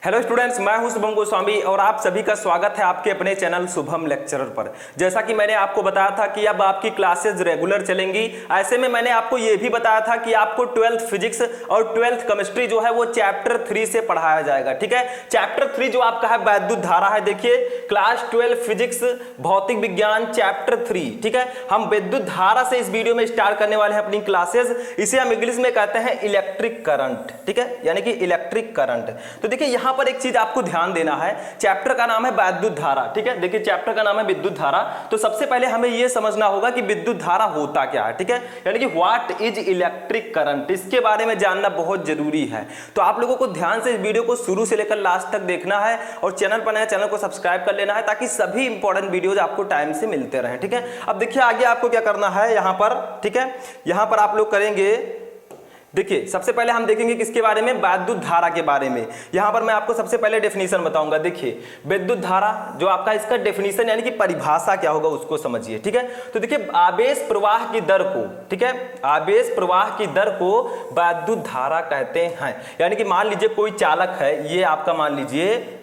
Hello students, मैं हूं शुभम गोस्वामी और आप सभी का स्वागत है आपके अपने चैनल शुभम लेक्चरर पर। जैसा कि मैंने आपको बताया था कि अब आपकी क्लासेस रेगुलर चलेंगी, ऐसे में मैंने आपको यह भी बताया था कि आपको 12th फिजिक्स और 12th केमिस्ट्री जो है वो चैप्टर 3 से पढ़ाया जाएगा। ठीक है, चैप्टर 3 जो आपका है वैद्युत धारा है। देखिए, क्लास 12 फिजिक्स भौतिक विज्ञान चैप्टर 3। ठीक है, हम विद्युत धारा से इस वीडियो में स्टार्ट करने वाले हैं अपनी क्लासेस। इसे हम इंग्लिश में कहते हैं इलेक्ट्रिक करंट। ठीक है, यानी कि इलेक्ट्रिक करंट। तो देखिए यहां पर एक चीज आपको ध्यान देना है, चैप्टर का नाम है वैद्युत धारा। ठीक है, देखिए चैप्टर का नाम है विद्युत धारा। तो सबसे पहले हमें यह समझना होगा कि विद्युत धारा होता क्या है। ठीक है, यानी कि व्हाट इज इलेक्ट्रिक करंट, इसके बारे में जानना बहुत जरूरी है। तो आप लोगों को ध्यान से इस वीडियो को शुरू से लेकर लास्ट तक देखना है और चैनल पर नया चैनल को सब्सक्राइब कर लेना है ताकि सभी इंपॉर्टेंट वीडियोज आपको टाइम से मिलते रहे। ठीक है, अब देखिए आगे आपको क्या करना है यहां पर। ठीक है, यहां पर आप लोग करेंगे, देखिए सबसे पहले हम देखेंगे किसके बारे में, वैद्युत धारा के बारे में। यहां पर मैं आपको सबसे पहले डेफिनेशन बताऊंगा। देखिए विद्युत धारा जो आपका, इसका डेफिनेशन यानी कि परिभाषा क्या होगा उसको समझिए। ठीक है, तो देखिए आवेश प्रवाह की दर को, ठीक है, आवेश प्रवाह की दर को वैद्युत धारा कहते हैं। यानी कि मान लीजिए कोई चालक है, ये आपका मान लीजिए,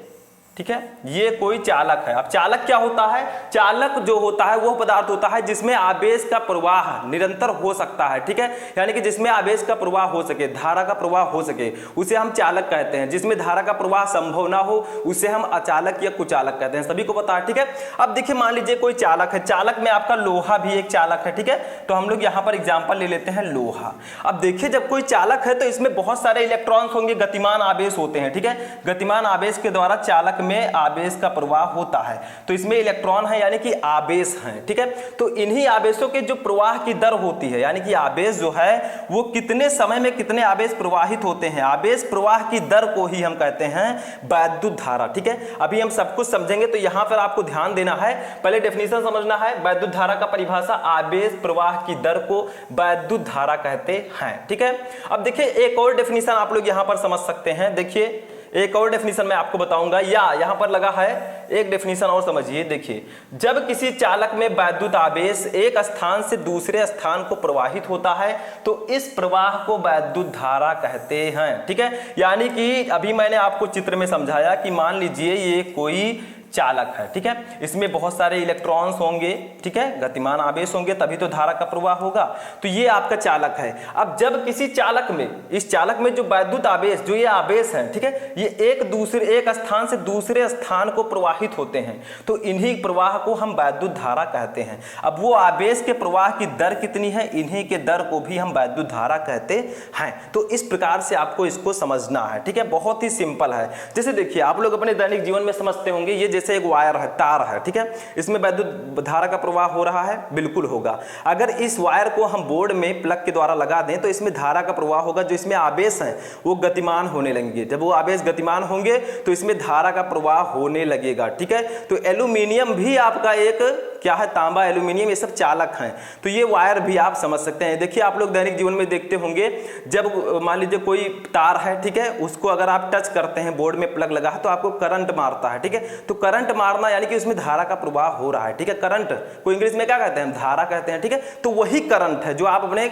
ठीक है, ये कोई चालक है। अब चालक क्या होता है, चालक जो होता है वो पदार्थ होता है जिसमें आवेश का प्रवाह निरंतर हो सकता है। ठीक है, यानी कि जिसमें आवेश का प्रवाह हो सके, धारा का प्रवाह हो सके, उसे हम चालक कहते हैं। जिसमें धारा का प्रवाह संभव ना हो उसे हम अचालक या कुचालक कहते हैं। सभी को पता है। ठीक है, अब देखिए मान लीजिए कोई चालक है, चालक में आपका लोहा भी एक चालक है। ठीक है, तो हम लोग यहां पर एग्जांपल ले लेते हैं लोहा। अब देखिए जब कोई चालक है तो इसमें बहुत सारे इलेक्ट्रॉन्स होंगे, गतिमान आवेश होते हैं। ठीक है, गतिमान आवेश के द्वारा चालक में आवेश का प्रवाह होता है, तो इसमें इलेक्ट्रॉन है यानी कि आवेश हैं। ठीक है, तो इन्हीं आवेशों के जो प्रवाह की दर होती है, यानी कि आवेश जो है वो कितने समय में कितने आवेश प्रवाहित होते हैं, आवेश प्रवाह की दर को ही हम कहते हैं वैद्युत धारा। ठीक है, अभी हम सब कुछ समझेंगे, तो यहां पर आपको ध्यान देना है, पहले डेफिनेशन समझना है। वैद्युत धारा का परिभाषा, आवेश प्रवाह की दर को वैद्युत धारा कहते हैं। ठीक है, अब देखिए एक और डेफिनेशन आप लोग यहां पर समझ सकते हैं। देखिए एक और डेफिनेशन मैं आपको बताऊंगा, या यहां पर लगा है एक डेफिनेशन और समझिए। देखिए जब किसी चालक में वैद्युत आवेश एक स्थान से दूसरे स्थान को प्रवाहित होता है तो इस प्रवाह को वैद्युत धारा कहते हैं। ठीक है, यानी कि अभी मैंने आपको चित्र में समझाया कि मान लीजिए ये कोई चालक है। ठीक है, इसमें बहुत सारे इलेक्ट्रॉन्स होंगे, ठीक है, गतिमान आवेश होंगे, तभी तो धारा का प्रवाह होगा। तो ये आपका चालक है। अब जब किसी चालक में, इस चालक में जो वैद्युत आवेश, जो ये आवेश है, ठीक है, ये एक स्थान से दूसरे स्थान को प्रवाहित होते हैं, तो इन्हीं प्रवाह को हम वैद्युत धारा कहते हैं। अब वो आवेश के प्रवाह की दर कितनी है, इन्हीं के दर को भी हम वैद्युत धारा कहते हैं। तो इस प्रकार से आपको इसको समझना है। ठीक है, बहुत ही सिंपल है। जैसे देखिए आप लोग अपने दैनिक जीवन में समझते होंगे, ये जैसे एक वायर है, तार है, ठीक है, इसमें वैद्युत धारा का प्रवाह हो रहा है, बिल्कुल होगा। अगर इस वायर को हम बोर्ड में प्लग के द्वारा लगा दें तो इसमें धारा का प्रवाह होगा, जो इसमें आवेश है वो गतिमान होने लगेंगे। जब वो आवेश गतिमान होंगे तो इसमें धारा का प्रवाह होने लगेगा। ठीक है, तो एल्यूमिनियम भी आपका एक क्या है, तांबा, एल्यूमिनियम, ये सब चालक हैं। तो ये वायर भी आप समझ सकते हैं। देखिए आप लोग दैनिक जीवन में देखते होंगे, जब मान लीजिए कोई तार है, ठीक है, उसको अगर आप टच करते हैं, बोर्ड में प्लग लगा है तो आपको करंट मारता है। ठीक है, तो करंट मारना यानी कि उसमें धारा का प्रवाह हो रहा है। ठीक है, करंट को इंग्लिश में क्या कहते हैं, धारा कहते हैं। ठीक है, तो वही करंट है जो आप अपने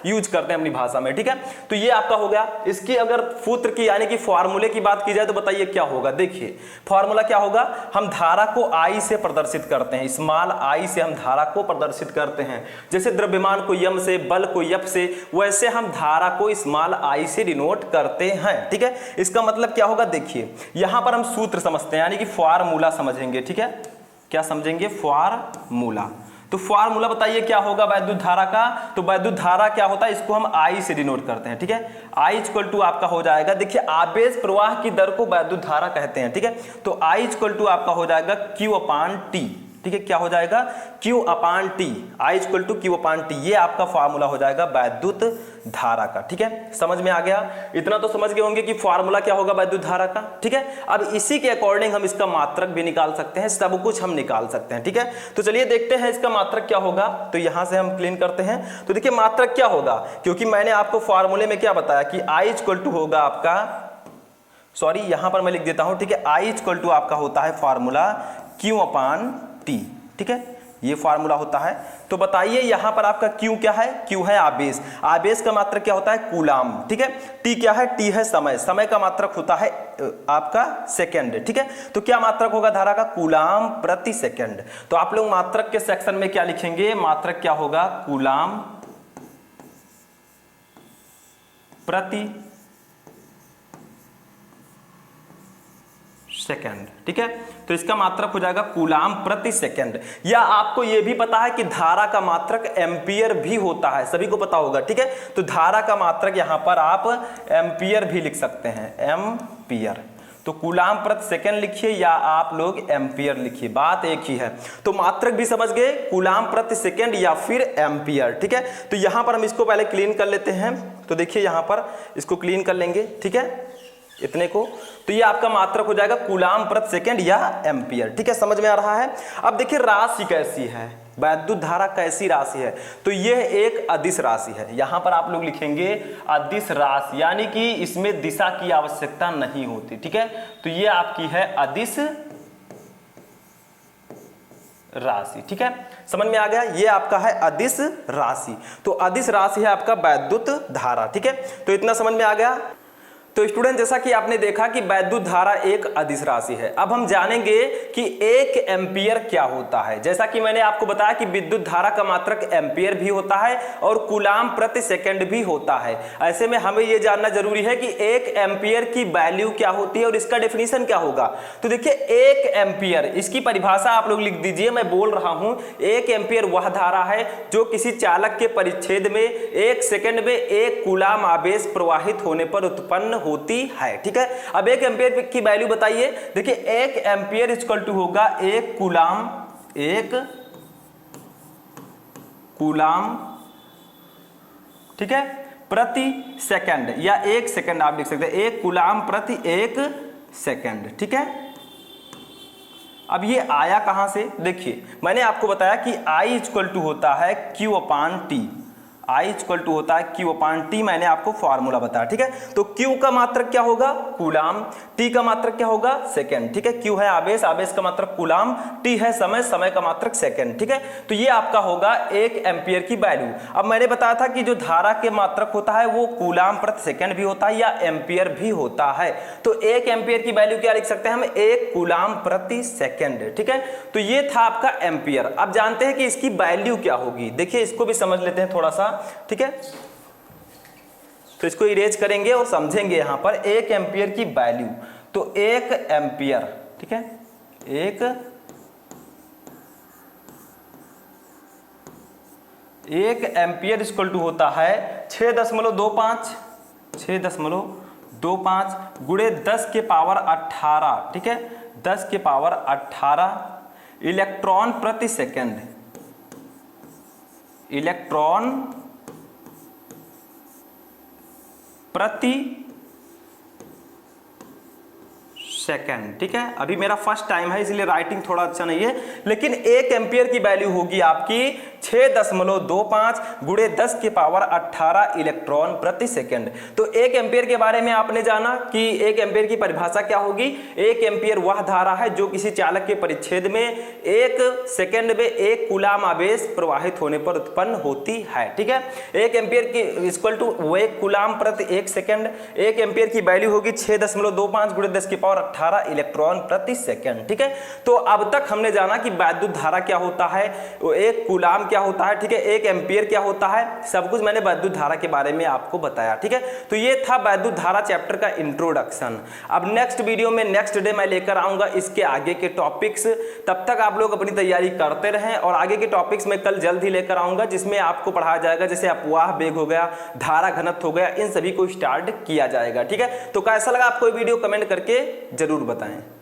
यूज करते हैं अपनी भाषा में। ठीक है, तो ये आपका हो गया। इसकी अगर सूत्र की यानी कि फॉर्मूले की बात की जाए तो बताइए क्या होगा। देखिए फॉर्मूला क्या होगा, हम धारा को आई से प्रदर्शित करते हैं, स्मॉल आई से हम धारा को प्रदर्शित करते हैं। जैसे द्रव्यमान को यम से, बल को यप से, वैसे हम धारा को स्मॉल आई से डिनोट करते हैं। ठीक है, इसका मतलब क्या होगा, देखिए यहां पर हम सूत्र समझते हैं यानी कि फॉर्मूला समझेंगे। ठीक है, क्या समझेंगे, फॉर्मूला। तो फॉर्मूला बताइए क्या होगा वैद्युत धारा का। तो वैद्युत धारा क्या होता है, इसको हम आई से डिनोट करते हैं। ठीक है, आई इक्वल टू आपका हो जाएगा, देखिए आवेश प्रवाह की दर को वैद्युत धारा कहते हैं। ठीक है, तो आई इक्वल टू आपका हो जाएगा Q अपान टी। ठीक है, क्या हो जाएगा, Q upon t, I equal to Q upon t, ये आपका फॉर्मूला हो जाएगा वैद्युत धारा का। ठीक है, समझ में आ गया, इतना तो समझ गए होंगे कि फॉर्मूला क्या होगा वैद्युत धारा का। ठीक है, अब इसी के अकॉर्डिंग हम इसका मात्रक भी निकाल सकते हैं, सब कुछ हम निकाल सकते हैं। ठीक है, तो चलिए देखते हैं इसका मात्रक क्या होगा। तो यहां से हम क्लीन करते हैं। तो देखिए मात्रक क्या होगा, क्योंकि मैंने आपको फॉर्मूले में क्या बताया कि आई इक्वल टू होगा आपका, सॉरी यहां पर मैं लिख देता हूं। ठीक है, आई इक्वल टू आपका होता है फॉर्मूला Q अपान टी। ठीक है, ये फार्मूला होता है। तो बताइए यहाँ पर आपका Q क्या है? Q है आवेश, आवेश का मात्रक क्या होता है? कूलाम, ठीक है। T क्या है? T है समय, समय का मात्रक होता है आपका सेकंड, ठीक है। तो क्या मात्रक होगा धारा का? कूलाम प्रति सेकंड। तो आप लोग मात्रक के सेक्शन में क्या लिखेंगे? मात्रक क्या होगा? कूलाम प्रति सेकंड, ठीक है। तो इसका मात्रक हो जाएगा कूलाम प्रति सेकंड। या आपको यह भी पता है कि धारा का मात्रक एम्पियर भी होता है, सभी को पता होगा, ठीक है। तो धारा का मात्रक यहां पर आप एम्पियर भी लिख सकते हैं, एम्पियर। तो कूलाम प्रति सेकंड लिखिए या आप लोग एम्पियर लिखिए, बात एक ही है। तो मात्रक भी समझ गए, कूलाम प्रति सेकंड या फिर एम्पियर, ठीक है। तो यहां पर हम इसको पहले क्लीन कर लेते हैं। तो देखिए यहां पर इसको क्लीन कर लेंगे, ठीक है, इतने को। तो ये आपका मात्रक हो जाएगा कूलाम प्रति सेकंड या एम्पियर, ठीक है, समझ में आ रहा है। अब देखिए राशि कैसी है, वैद्युत धारा कैसी राशि है? तो यह एक अदिश राशि है। यहां पर आप लोग लिखेंगे अदिश राशि, यानी कि इसमें दिशा की आवश्यकता नहीं होती, ठीक है। तो ये आपकी है अदिश राशि, ठीक है, समझ में आ गया। ये आपका है अदिश राशि। तो अदिश राशि है आपका वैद्युत धारा, ठीक है। तो इतना समझ में आ गया। तो स्टूडेंट जैसा कि आपने देखा कि वैद्युत धारा एक अदिश राशि है। अब हम जानेंगे कि 1 एम्पियर क्या होता है। जैसा कि मैंने आपको बताया कि विद्युत धारा का मात्रक एम्पियर भी होता है और कूलाम प्रति सेकंड भी होता है। ऐसे में हमें यह जानना जरूरी है कि 1 एम्पियर की वैल्यू क्या होती है और इसका डेफिनेशन क्या होगा। तो देखिए 1 एम्पियर, इसकी परिभाषा आप लोग लिख दीजिए, मैं बोल रहा हूं। 1 एम्पियर वह धारा है जो किसी चालक के परिच्छेद में 1 सेकंड में 1 कूलाम आवेश प्रवाहित होने पर उत्पन्न होती है, ठीक है। अब 1 एम्पियर की वैल्यू बताइए। देखिए 1 एम्पियर इक्वल टू होगा 1 कूलाम, ठीक है, प्रति सेकंड या 1 सेकंड आप लिख सकते हैं, 1 कूलाम प्रति 1 सेकंड, ठीक है। अब ये आया कहां से? देखिए मैंने आपको बताया कि I इक्वल टू होता है Q/T, I इक्वल टू होता है Q/T, मैंने आपको फॉर्मूला बताया, ठीक है। तो Q का मात्रक क्या होगा? कूलाम, T का मात्रक क्या होगा? सेकंड, ठीक है। Q है आवेश, आवेश का मात्रक कूलाम, T है समय, समय का मात्रक सेकंड, ठीक है। तो ये आपका होगा 1 एम्पियर की वैल्यू। अब मैंने बताया था कि जो धारा के मात्रक होता है वो कूलाम प्रति सेकंड भी होता है या एम्पियर भी होता है। तो 1 एम्पियर की वैल्यू क्या लिख सकते हैं हम? 1 कूलाम प्रति सेकंड, ठीक है। तो ये था आपका एम्पियर। अब जानते हैं कि इसकी वैल्यू क्या होगी। देखिए इसको भी समझ लेते हैं थोड़ा सा, ठीक है। तो इसको इरेज करेंगे और समझेंगे यहां पर 1 एम्पियर की वैल्यू। तो 1 एम्पियर, ठीक है, 1 एम्पियर इक्वल टू होता है 6.25 गुणे 10 के पावर 18, ठीक है, 10 के पावर 18 इलेक्ट्रॉन प्रति सेकंड, इलेक्ट्रॉन प्रति सेकंड, ठीक है। अभी मेरा फर्स्ट टाइम है इसलिए राइटिंग थोड़ा अच्छा नहीं है, लेकिन 1 एम्पियर की वैल्यू होगी आपकी 6.25 गुणे 10 के पावर 18 इलेक्ट्रॉन प्रति सेकंड। तो 1 एम्पियर के बारे में आपने जाना कि 1 एम्पियर की परिभाषा क्या होगी। 1 एम्पियर वह धारा है जो किसी चालक के परिच्छेद में 1 सेकंड में 1 कूलाम आवेश प्रवाहित होने पर उत्पन्न होती है, ठीक है। 1 एम्पियर की इक्वल टू 1 कूलाम प्रति 1 सेकंड। 1 एम्पियर की वैल्यू होगी 6.25 गुणे 10 की पावर 18 इलेक्ट्रॉन प्रति सेकंड, ठीक है। तो अब तक हमने जाना कि वैद्युत धारा क्या होता है, 1 कूलाम क्या होता है, ठीक है, 1 एम्पियर क्या होता है, सब कुछ मैंने वैद्युत धारा के बारे में आपको बताया, ठीक है। तो ये था वैद्युत धारा चैप्टर का इंट्रोडक्शन। अब नेक्स्ट वीडियो में नेक्स्ट डे मैं लेकर आऊंगा इसके आगे के टॉपिक्स। तब तक आप लोग अपनी तैयारी करते रहें और आगे के टॉपिक्स मैं कल जल्द ही लेकर आऊंगा जिसमें आपको पढ़ाया जाएगा, जैसे अपवाह वेग हो गया, धारा घनत्व हो गया, इन सभी को स्टार्ट किया जाएगा, ठीक है। तो कैसा लगा आपको वीडियो कमेंट करके जरूर बताएं।